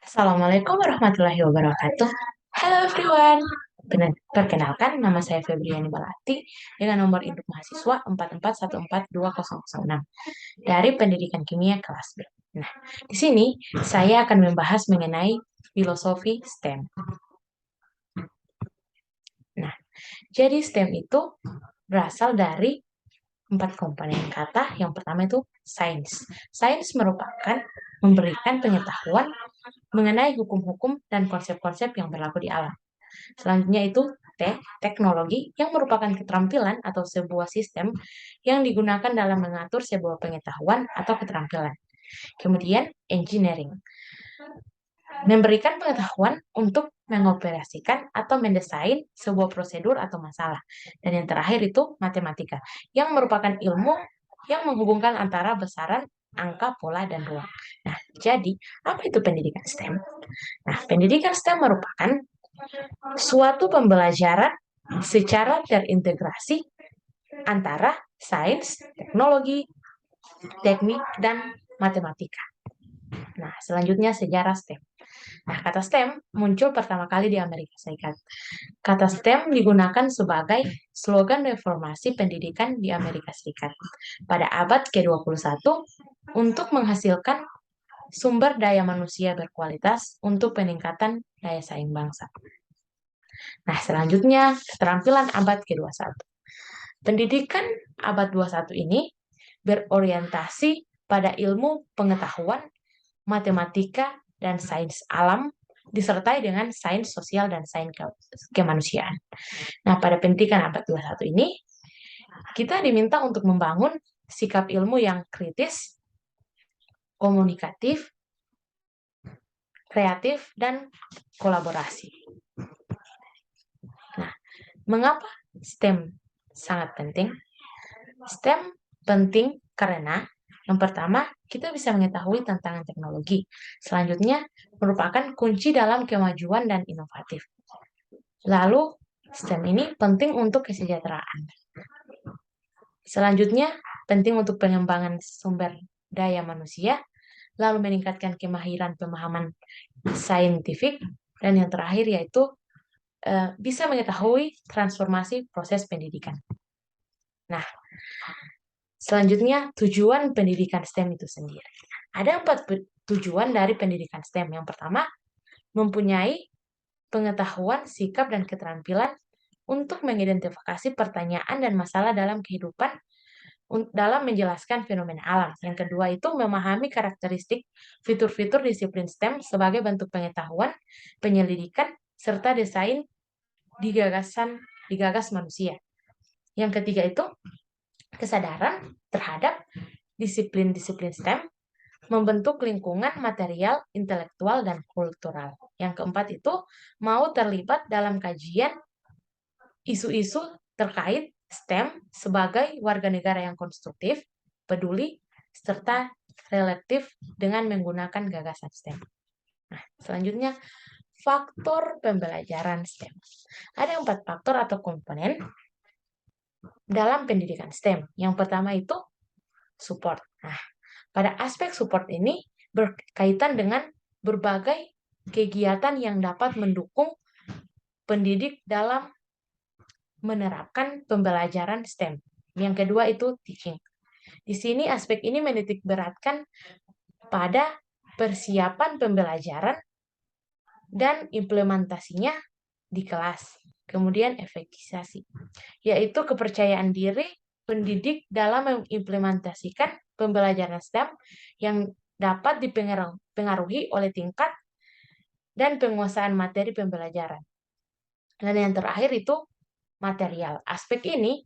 Assalamualaikum warahmatullahi wabarakatuh. Hello everyone. Perkenalkan, nama saya Febriani Balati dengan nomor induk mahasiswa 441420006 dari Pendidikan Kimia kelas B. Nah, di sini saya akan membahas mengenai filosofi STEM. Nah, jadi STEM itu berasal dari 4 komponen kata. Yang pertama itu sains. Sains merupakan memberikan pengetahuan mengenai hukum-hukum dan konsep-konsep yang berlaku di alam. Selanjutnya itu teknologi yang merupakan keterampilan atau sebuah sistem yang digunakan dalam mengatur sebuah pengetahuan atau keterampilan. Kemudian engineering, memberikan pengetahuan untuk mengoperasikan atau mendesain sebuah prosedur atau masalah. Dan yang terakhir itu matematika, yang merupakan ilmu yang menghubungkan antara besaran, angka, pola, dan ruang. Nah, jadi apa itu pendidikan STEM? Nah, pendidikan STEM merupakan suatu pembelajaran secara terintegrasi antara sains, teknologi, teknik, dan matematika. Nah, selanjutnya sejarah STEM. Nah, kata STEM muncul pertama kali di Amerika Serikat. Kata STEM digunakan sebagai slogan reformasi pendidikan di Amerika Serikat pada abad ke-21 untuk menghasilkan sumber daya manusia berkualitas untuk peningkatan daya saing bangsa. Nah, selanjutnya keterampilan abad ke-21. Pendidikan abad 21 ini berorientasi pada ilmu pengetahuan, matematika, dan sains alam, disertai dengan sains sosial dan sains kemanusiaan. Nah, pada pendidikan abad 21 ini, kita diminta untuk membangun sikap ilmu yang kritis, komunikatif, kreatif, dan kolaborasi. Nah, mengapa STEM sangat penting? STEM penting karena yang pertama, kita bisa mengetahui tantangan teknologi. Selanjutnya, merupakan kunci dalam kemajuan dan inovatif. Lalu, STEM ini penting untuk kesejahteraan. Selanjutnya, penting untuk pengembangan sumber daya manusia, lalu meningkatkan kemahiran pemahaman saintifik, dan yang terakhir yaitu bisa mengetahui transformasi proses pendidikan. Nah, selanjutnya, tujuan pendidikan STEM itu sendiri. Ada 4 tujuan dari pendidikan STEM. Yang pertama, mempunyai pengetahuan, sikap, dan keterampilan untuk mengidentifikasi pertanyaan dan masalah dalam kehidupan dalam menjelaskan fenomena alam. Yang kedua itu memahami karakteristik fitur-fitur disiplin STEM sebagai bentuk pengetahuan, penyelidikan, serta desain digagas manusia. Yang ketiga itu kesadaran terhadap disiplin-disiplin STEM, membentuk lingkungan material, intelektual, dan kultural. Yang keempat itu mau terlibat dalam kajian isu-isu terkait STEM sebagai warga negara yang konstruktif, peduli, serta relatif dengan menggunakan gagasan STEM. Nah, selanjutnya, faktor pembelajaran STEM. Ada 4 faktor atau komponen dalam pendidikan STEM. Yang pertama itu support. Nah, pada aspek support ini berkaitan dengan berbagai kegiatan yang dapat mendukung pendidik dalam menerapkan pembelajaran STEM. Yang kedua itu teaching. Di sini aspek ini menitik beratkan pada persiapan pembelajaran dan implementasinya di kelas. Kemudian efektivisasi, yaitu kepercayaan diri pendidik dalam mengimplementasikan pembelajaran STEM yang dapat dipengaruhi oleh tingkat dan penguasaan materi pembelajaran. Dan yang terakhir itu material. Aspek ini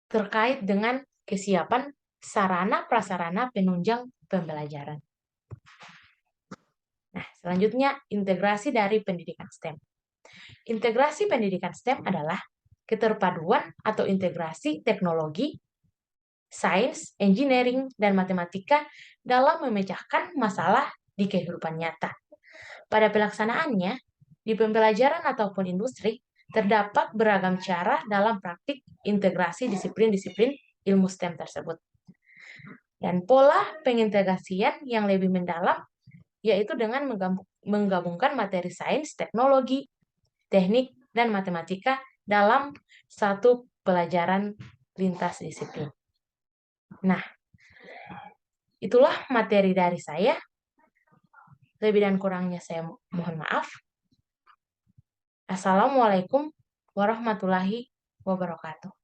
terkait dengan kesiapan sarana-prasarana penunjang pembelajaran. Nah, selanjutnya integrasi dari pendidikan STEM. Integrasi pendidikan STEM adalah keterpaduan atau integrasi teknologi, sains, engineering, dan matematika dalam memecahkan masalah di kehidupan nyata. Pada pelaksanaannya, di pembelajaran ataupun industri, terdapat beragam cara dalam praktik integrasi disiplin-disiplin ilmu STEM tersebut. Dan pola pengintegrasian yang lebih mendalam yaitu dengan menggabungkan materi sains, teknologi, teknik, dan matematika dalam satu pelajaran lintas disiplin. Nah, itulah materi dari saya. Lebih dan kurangnya saya mohon maaf. Assalamualaikum warahmatullahi wabarakatuh.